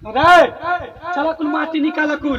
अरे चला कुल माटी निकाला कुल।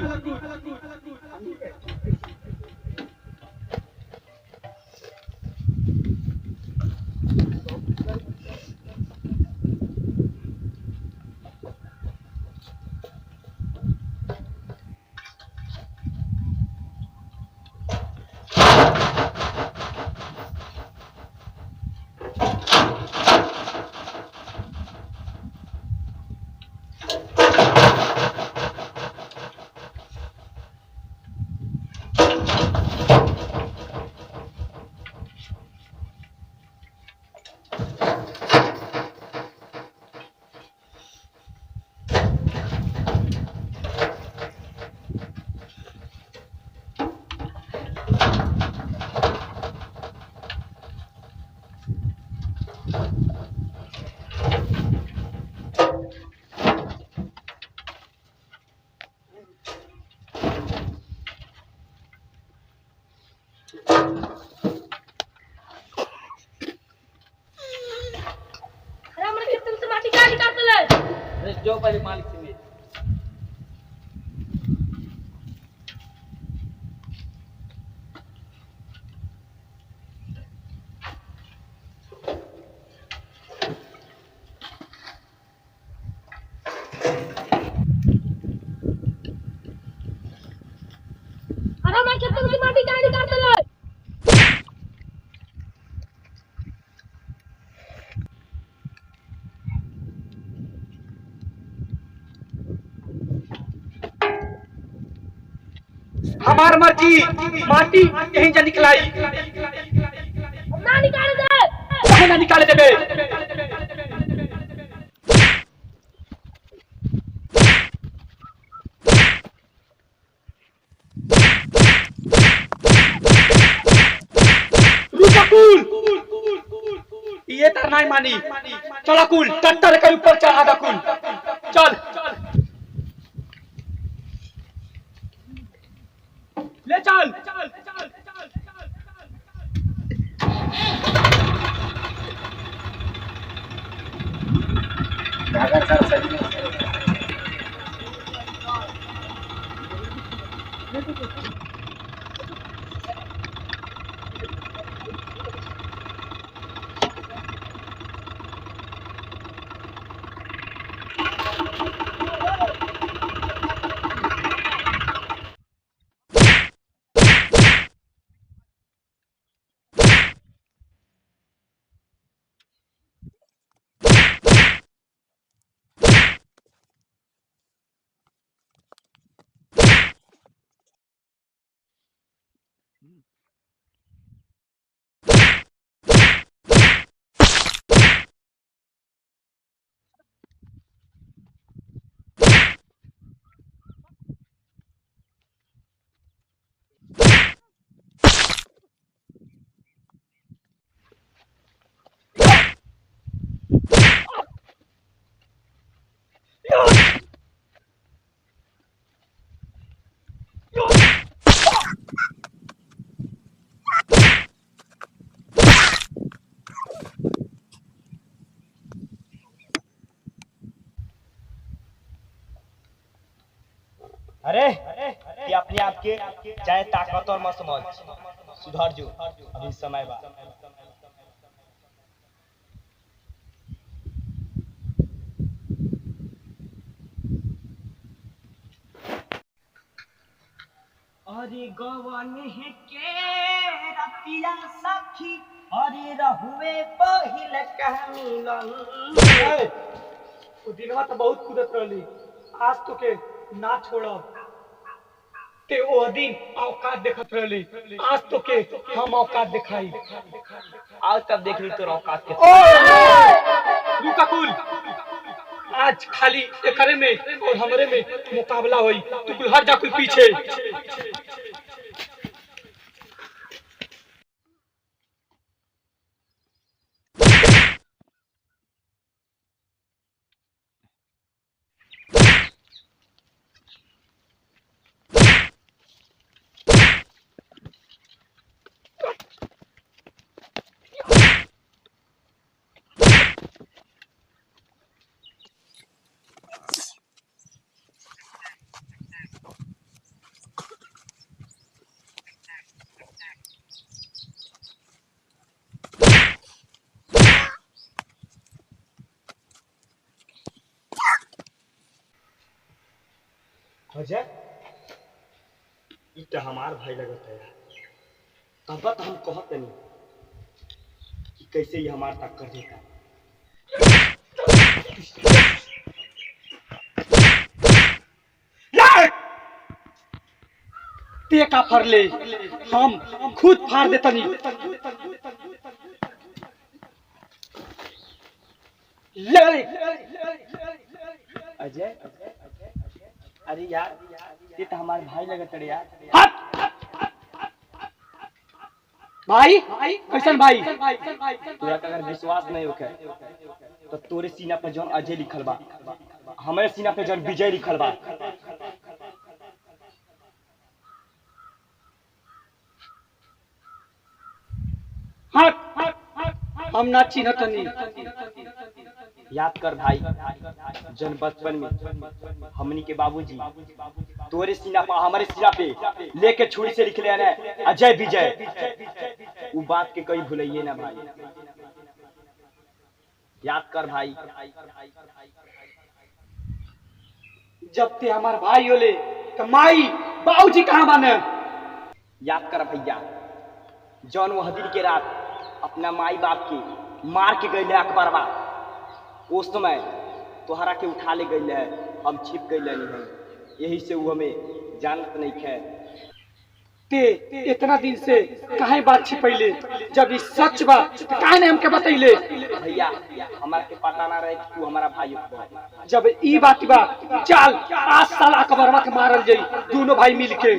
जो पहले मालिक से मिल। अरे मैं खेत में माटी गाड़ी काट ले। हमार मर्जी माटी यहीं जा निकलाई। ना निकाल दे। कहीं ना निकाले देबे। रुका कुल। ये तर नहीं मानी। चला कुल टट्टर के ऊपर चढ़ा दा कुल। चल ले चल। अरे ये अपने आप के चाहे ताकत और मत समझ, सुधर जो अभी समय बा। अरे गवन है के रतिया सखी, अरे रहुए पहिल कह मिलन। वो दिनवा तो बहुत कूदत रहली। आज तो के ना छोड़ब। ते वो दिन औकात देखत रहली। आज तो के हम औकात दिखाई। आज तब देख ली तो औकात के। रुका कुल। आज खाली एकरे में और हमरे में मुकाबला होई। तू कुल हट जा कुल पीछे। अजय इटा हमार भाई लगत है तब तो हम कहत नहीं कि कैसे ये हमार तक कर देता। ते का फर ले हम खुद फाड़ देतनी। अजय अरे यार ये तो हमारे भाई लगत है यार। भाई कैसन भाई? तोरा का अगर विश्वास नहीं होके तो तोरे सीना पे जौन अजय लिखल बा हमारे सीना पे जौन विजय लिखल बा हम ना चिन्हतनी। याद कर भाई जन बचपन में हमनी के बाबूजी तोरे सीना पर हमारे सीना पे लेके छुरी से लिख लिया ना अजय विजय। वो बात के कहीं भूलिए ना भाई। याद कर भाई। जब ते हमार भाई होले तो माई बाबूजी कहाँ बाने? याद कर भैया जौन वो हदीर के रात अपना माई बाप के मार के गए अकबरवा उस समय तोहरा के उठा ले गई है हम छिप गई नहीं है यही से वो हमें जानत नहीं है। ते इतना दिन से काहे बात छिपैले? जब ये सच बा तो काहे ने हमके बतैले? भैया हमारे के पता ना रहे कि तू हमारा भाई हो। जब ई बात बा चल आज साल अकबरवा के मारल जाई दोनों भाई मिलके।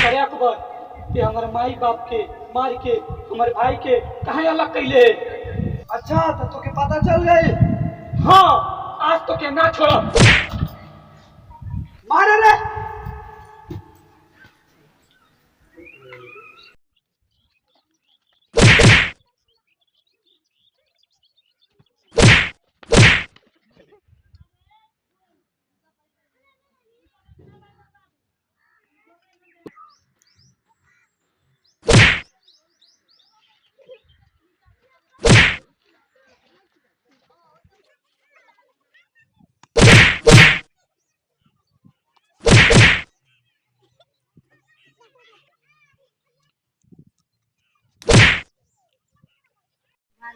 अरे अकबर ये हमारे माई बाप के मार के हमारे भाई के कहाँ अलग कैले? अच्छा तो तुके पता चल गई? हाँ आज तो के ना छोड़। मारे रे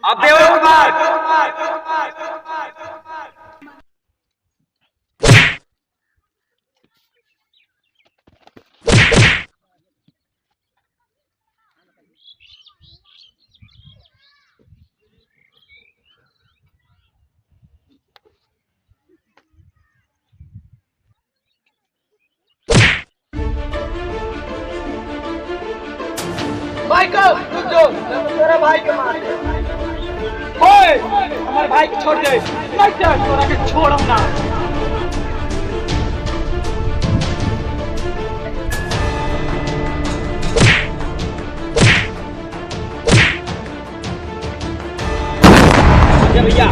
अब देखो बात भाई को रुक जाओ तेरा भाई के मार दे। ओए हमारे भाई को छोड़ दे नहीं तो तोरा के छोड़म ना। भैया